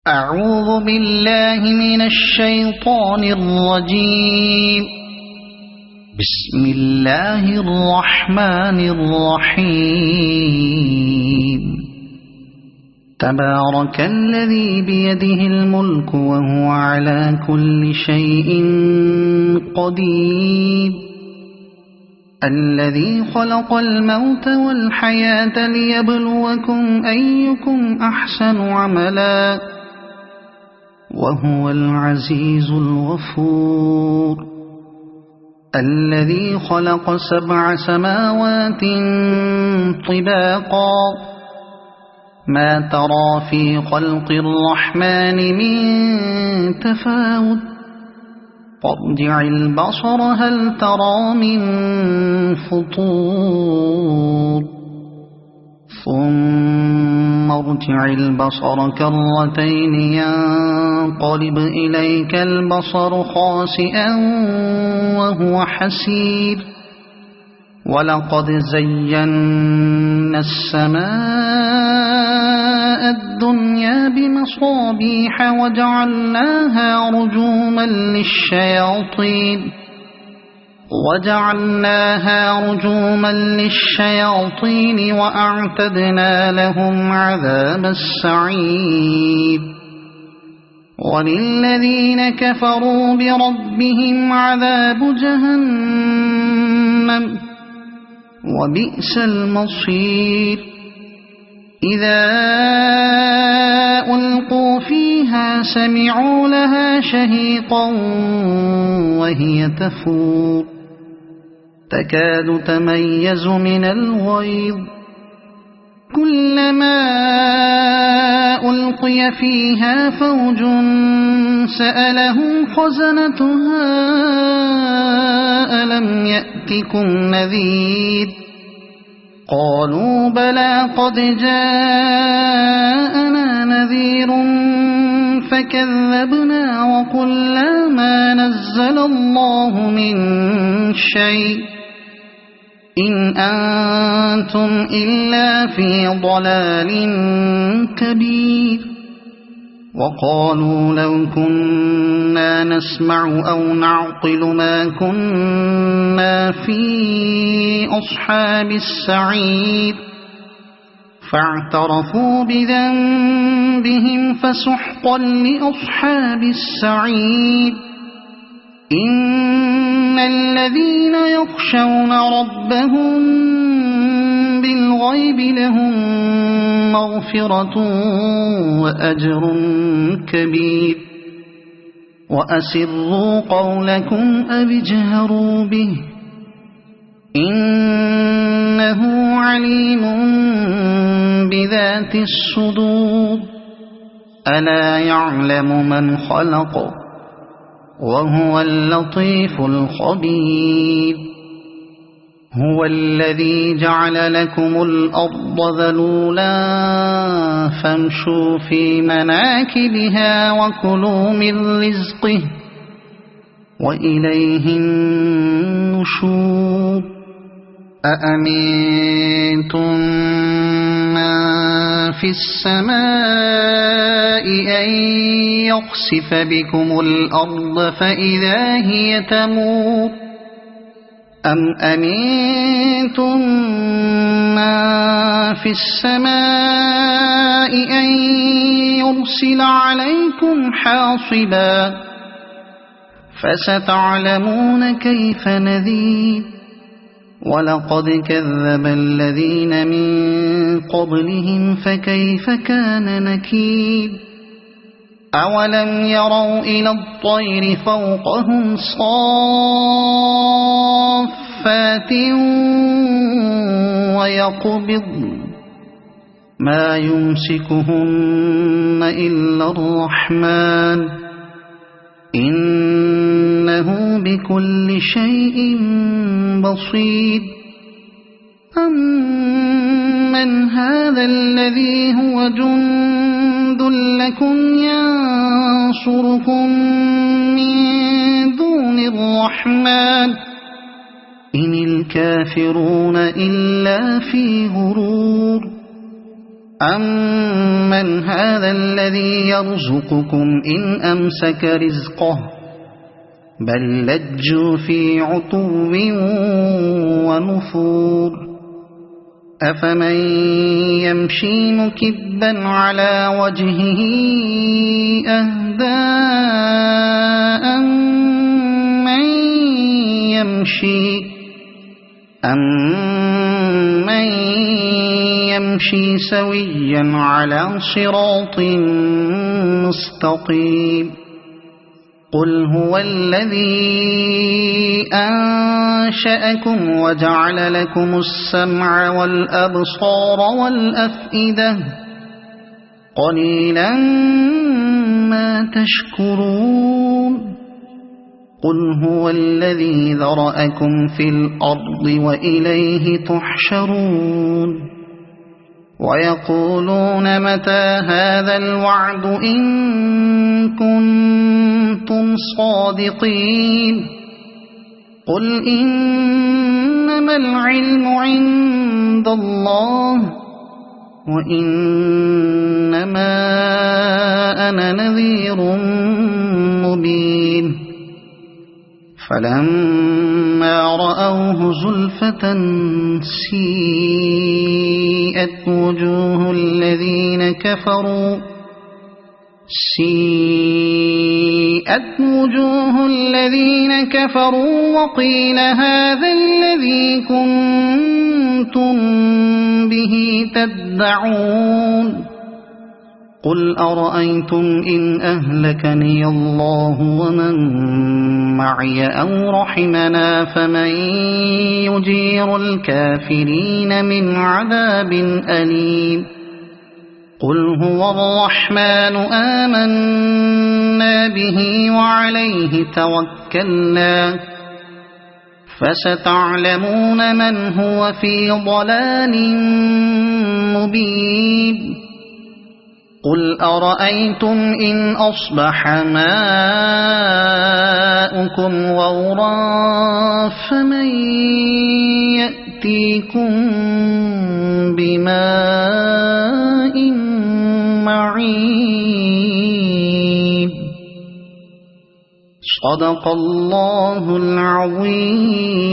أعوذ بالله من الشيطان الرجيم. بسم الله الرحمن الرحيم. تبارك الذي بيده الملك وهو على كل شيء قدير. الذي خلق الموت والحياة ليبلوكم أيكم أحسن عملا وهو العزيز الغفور. الذي خلق 7 سماوات طباقا ما ترى في خلق الرحمن من تفاوت فارجع البصر هل ترى من فطور ثم ارجع البصر كرتين ينقلب إليك البصر خاسئا وهو حسير. ولقد زينا السماء الدنيا بمصابيح وجعلناها رجوما للشياطين وأعتدنا لهم عذاب السعير. وللذين كفروا بربهم عذاب جهنم وبئس المصير. إذا ألقوا فيها سمعوا لها شهيقا وهي تفور تكاد تميز من الغيظ. كلما ألقي فيها فوج سألهم خزنتها ألم يأتكم نذير قالوا بلى قد جاءنا نذير فكذبنا وقلنا ما نزل الله من شيء إن أنتم إلا في ضلال كبير. وقالوا لو كنا نسمع أو نعقل ما كنا في أصحاب السعير فاعترفوا بذنبهم فسحقا لأصحاب السعير. إن الذين يخشون ربهم بالغيب لهم مغفرة وأجر كبير. وأسروا قولكم أو اجهروا به إنه عليم بذات الصدور. ألا يعلم من خلق وهو اللطيف الخبير. هو الذي جعل لكم الأرض ذلولا فامشوا في مناكبها وكلوا من رزقه وإليه النشور. أأمنتم من في السماء أن يخسف بكم الأرض فإذا هي تمور أم أمنتم من في السماء أن يرسل عليكم حاصبا فستعلمون كيف نذير. ولقد كذب الذين من قبلهم فكيف كان نكير. أولم يروا إلى الطير فوقهم صافات ويقبضن ما يمسكهن إلا الرحمن إنه بكل شيء بصير. أمن هذا الذي هو جند لكم ينصركم من دون الرحمن إن الكافرون إلا في غرور. أَمَّنْ هَذَا الَّذِي يَرْزُقُكُمْ إِنْ أَمْسَكَ رِزْقَهُ بَل لَّجُّوا فِي عُتُوٍّ وَنُفُورٍ أَفَمَن يَمْشِي مُكِبًّا عَلَى وَجْهِهِ أَهْدَىٰ أَمَّن يَمْشِي سَوِيًّا عَلَى صِرَاطٍ مُّسْتَقِيمٍ قُلْ هُوَ الَّذِي أَنشَأَكُمْ وَجَعَلَ لَكُمُ السَّمْعَ وَالْأَبْصَارَ وَالْأَفْئِدَةَ قَلِيلًا مَّا تَشْكُرُونَ قُلْ هُوَ الَّذِي ذَرَأَكُمْ فِي الْأَرْضِ وَإِلَيْهِ تُحْشَرُونَ وَيَقُولُونَ مَتَىٰ هَٰذَا الْوَعْدُ إِن كُنتُمْ صَادِقِينَ قُلْ إِنَّمَا الْعِلْمُ عِندَ اللَّهِ وَإِنَّمَا أَنَا نَذِيرٌ مُّبِينٌ فَلَمَّا رَأَوْهُ زُلْفَةً سِيئَتْ وُجُوهُ الَّذِينَ كَفَرُوا وَقِيلَ هَٰذَا الَّذِي كُنتُم بِهِ تَدَّعُونَ قُلْ أَرَأَيْتُمْ إِنْ أَهْلَكَنِيَ اللَّهُ وَمَن مَّعِيَ أَوْ رَحِمَنَا فَمَن يُجِيرُ الْكَافِرِينَ مِنْ عَذَابٍ أَلِيمٍ قُلْ هُوَ الرَّحْمَٰنُ آمَنَّا بِهِ وَعَلَيْهِ تَوَكَّلْنَا فَسَتَعْلَمُونَ مَنْ هُوَ فِي ضَلَالٍ مُّبِينٍ قُلْ أَرَأَيْتُمْ إِنْ أَصْبَحَ مَاؤُكُمْ غَوْرًا فَمَن يَأْتِيكُم بِمَاءٍ مَّعِينٍ صَدَقَ اللَّهُ الْعَظِيمُ.